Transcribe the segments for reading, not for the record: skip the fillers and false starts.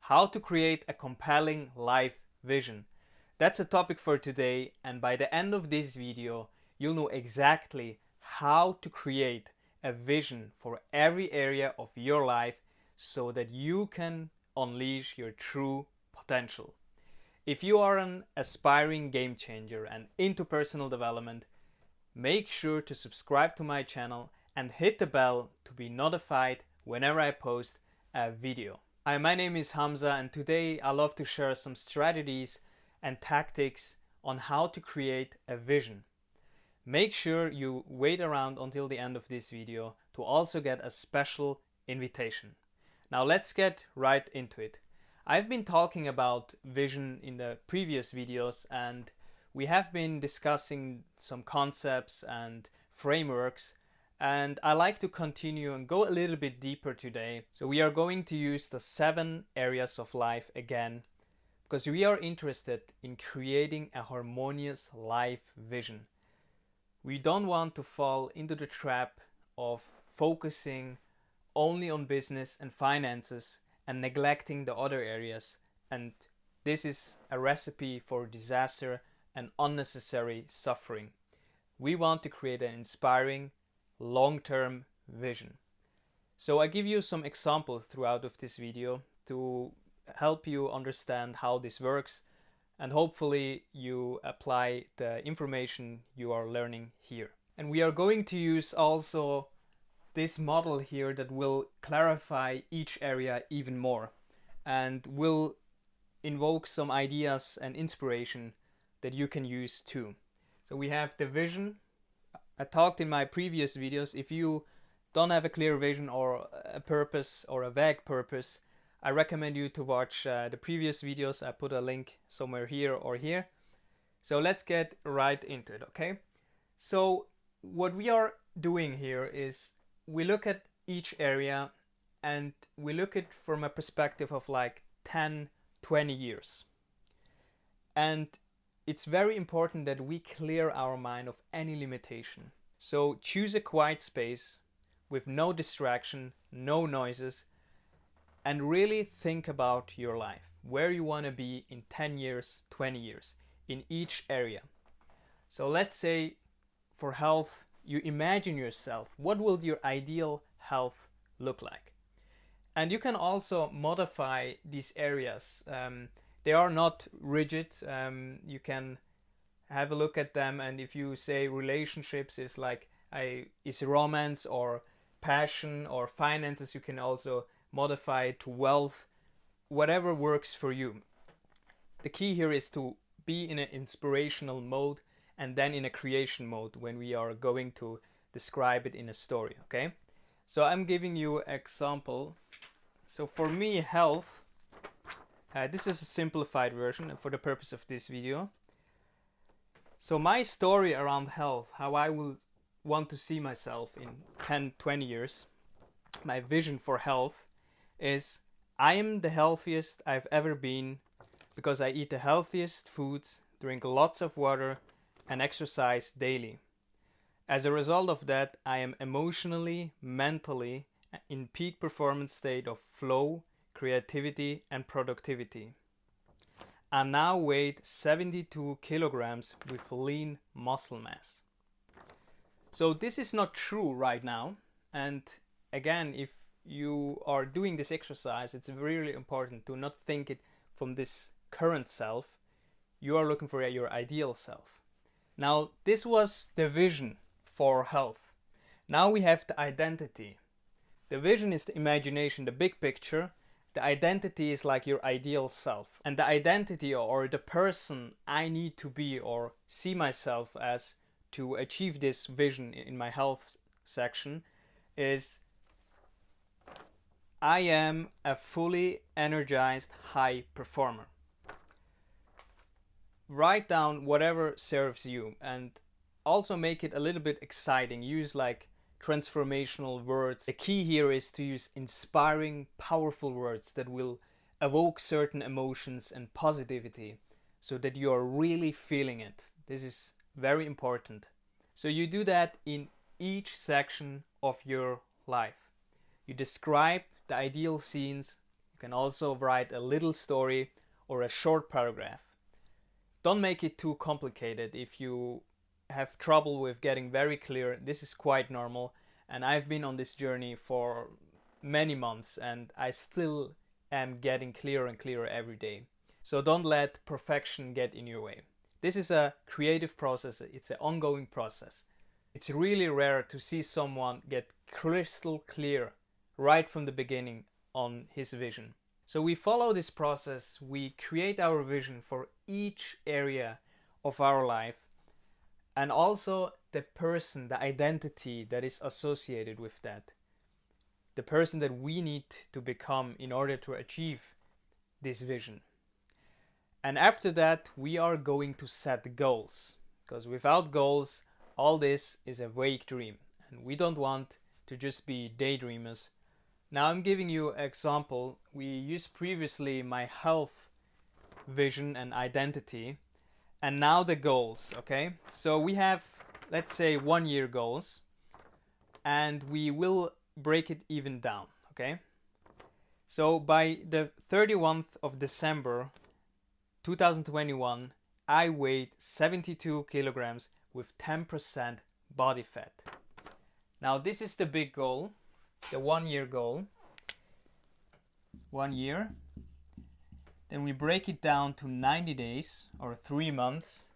how to create a compelling life vision. That's a topic for today, and by the end of this video, you'll know exactly how to create a vision for every area of your life so that you can unleash your true potential. If you are an aspiring game changer and into personal development, make sure to subscribe to my channel and hit the bell to be notified whenever I post a video. Hi, my name is Hamzah, and today I love to share some strategies and tactics on how to create a vision. Make sure you wait around until the end of this video to also get a special invitation. Now let's get right into it. I've been talking about vision in the previous videos, and we have been discussing some concepts and frameworks, and I like to continue and go a little bit deeper today. So we are going to use the 7 areas of life again, because we are interested in creating a harmonious life vision. We don't want to fall into the trap of focusing only on business and finances and neglecting the other areas, and this is a recipe for disaster and unnecessary suffering. We want to create an inspiring long-term vision. So I give you some examples throughout of this video to help you understand how this works, and hopefully you apply the information you are learning here. And we are going to use also this model here that will clarify each area even more and will invoke some ideas and inspiration that you can use too. So we have the vision. I talked in my previous videos, if you don't have a clear vision or a purpose or a vague purpose, I recommend you to watch the previous videos. I put a link somewhere here or here. So let's get right into it, okay? So what we are doing here is we look at each area and we look at it from a perspective of like 10, 20 years. And it's very important that we clear our mind of any limitation. So choose a quiet space with no distraction, no noises, and really think about your life, where you want to be in 10 years, 20 years, in each area. So let's say for health, you imagine yourself, what will your ideal health look like? And you can also modify these areas. They are not rigid. You can have a look at them, and if you say relationships is like is romance or passion or finances, you can also modify it to wealth, whatever works for you. The key here is to be in an inspirational mode and then in a creation mode when we are going to describe it in a story, okay? So I'm giving you an example. So for me, health, this is a simplified version for the purpose of this video. So my story around health, how I will want to see myself in 10, 20 years, my vision for health is I am the healthiest I've ever been because I eat the healthiest foods, drink lots of water, and exercise daily. As a result of that, I am emotionally, mentally in peak performance state of flow, creativity, and productivity. I now weigh 72 kilograms with lean muscle mass. So this is not true right now, and again, if you are doing this exercise, it's really important to not think it from this current self. You are looking for your ideal self. Now, this was the vision for health. Now we have the identity. The vision is the imagination, the big picture. The identity is like your ideal self. And the identity or the person I need to be or see myself as to achieve this vision in my health section is I am a fully energized high performer. Write down whatever serves you and also make it a little bit exciting. Use like transformational words. The key here is to use inspiring, powerful words that will evoke certain emotions and positivity so that you are really feeling it. This is very important. So you do that in each section of your life. You describe the ideal scenes, You can also write a little story or a short paragraph. Don't make it too complicated. If you have trouble with getting very clear, this is quite normal, and I've been on this journey for many months and I still am getting clearer and clearer every day. So don't let perfection get in your way. This is a creative process. It's an ongoing process. It's really rare to see someone get crystal clear right from the beginning on his vision. So we follow this process. We create our vision for each area of our life, and also the person, the identity that is associated with that. The person that we need to become in order to achieve this vision. And after that, we are going to set goals, because without goals, all this is a vague dream, and we don't want to just be daydreamers. Now I'm giving you an example. We used previously my health vision and identity, and now the goals, okay? So we have, let's say, 1 year goals, and we will break it even down, okay? So by the 31st of December 2021, I weighed 72 kilograms with 10% body fat. Now this is the big goal, the 1 year goal. 1 year. Then we break it down to 90 days or 3 months,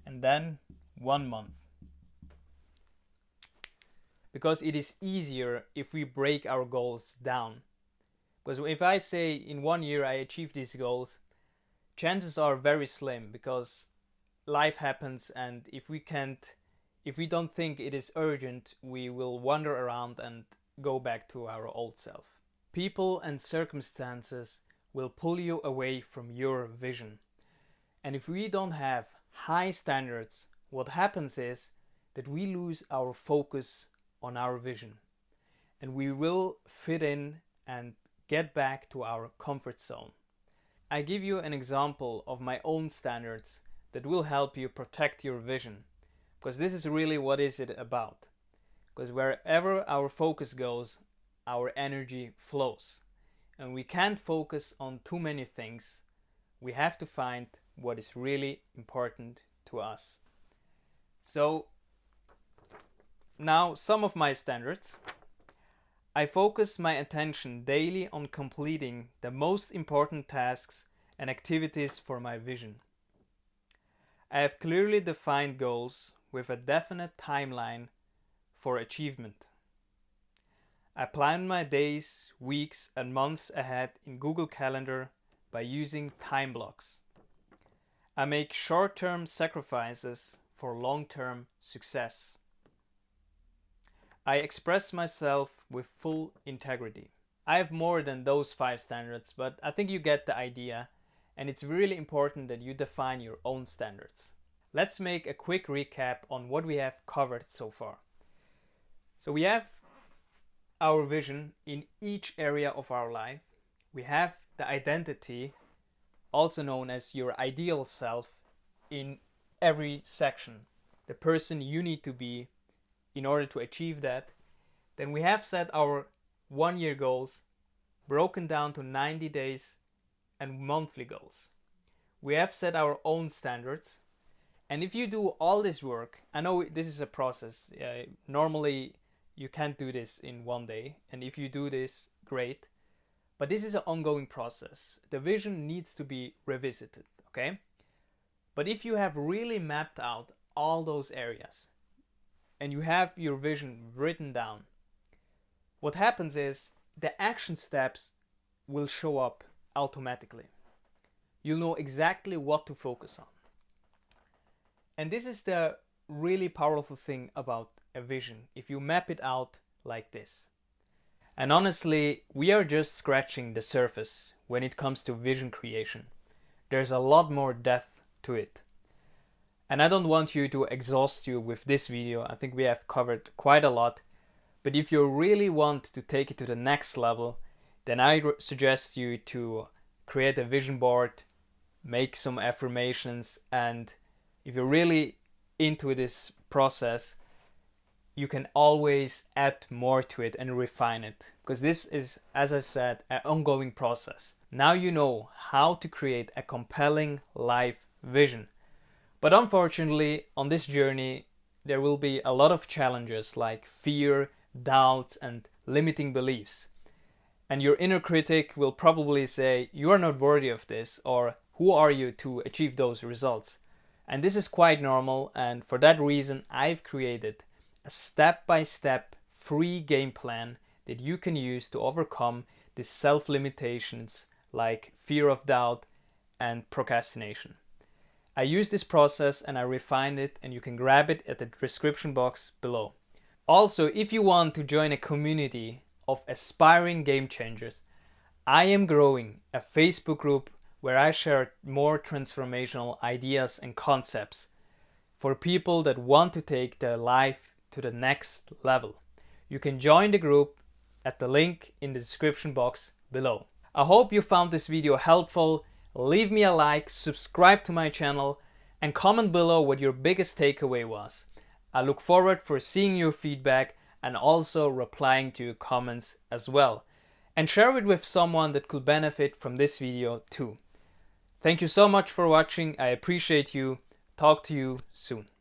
and then 1 month. Because it is easier if we break our goals down. Because if I say in 1 year I achieve these goals, chances are very slim, because life happens, and if we don't think it is urgent, we will wander around and go back to our old self. People and circumstances will pull you away from your vision. And if we don't have high standards, what happens is that we lose our focus on our vision, and we will fit in and get back to our comfort zone. I give you an example of my own standards that will help you protect your vision, because this is really what is it about. Because wherever our focus goes, our energy flows, and we can't focus on too many things. We have to find what is really important to us. So now some of my standards. I focus my attention daily on completing the most important tasks and activities for my vision. I have clearly defined goals with a definite timeline for achievement. I plan my days, weeks, and months ahead in Google Calendar by using time blocks. I make short-term sacrifices for long-term success. I express myself with full integrity. I have more than those 5 standards, but I think you get the idea, and it's really important that you define your own standards. Let's make a quick recap on what we have covered so far. So we have our vision in each area of our life. We have the identity, also known as your ideal self, in every section. The person you need to be in order to achieve that. Then we have set our 1 year goals, broken down to 90 days and monthly goals. We have set our own standards. And if you do all this work, I know this is a process. Normally you can't do this in 1 day. And if you do this, great. But this is an ongoing process. The vision needs to be revisited, okay? But if you have really mapped out all those areas and you have your vision written down, what happens is the action steps will show up automatically. You'll know exactly what to focus on. And this is the really powerful thing about a vision, if you map it out like this. And honestly, we are just scratching the surface when it comes to vision creation. There's a lot more depth to it. And I don't want you to exhaust you with this video. I think we have covered quite a lot. But if you really want to take it to the next level, then I suggest you to create a vision board, make some affirmations, and if you're really into this process, you can always add more to it and refine it, because this is, as I said, an ongoing process. Now you know how to create a compelling life vision. But unfortunately, on this journey, there will be a lot of challenges like fear, doubts, and limiting beliefs. And your inner critic will probably say, you are not worthy of this, or who are you to achieve those results? And this is quite normal, and for that reason, I've created a step-by-step free game plan that you can use to overcome these self-limitations like fear of doubt and procrastination. I use this process and I refined it, and you can grab it at the description box below. Also, if you want to join a community of aspiring game changers, I am growing a Facebook group where I share more transformational ideas and concepts for people that want to take their life to the next level. You can join the group at the link in the description box below. I hope you found this video helpful. Leave me a like, subscribe to my channel, and comment below what your biggest takeaway was. I look forward for seeing your feedback and also replying to your comments as well. And share it with someone that could benefit from this video too. Thank you so much for watching. I appreciate you. Talk to you soon.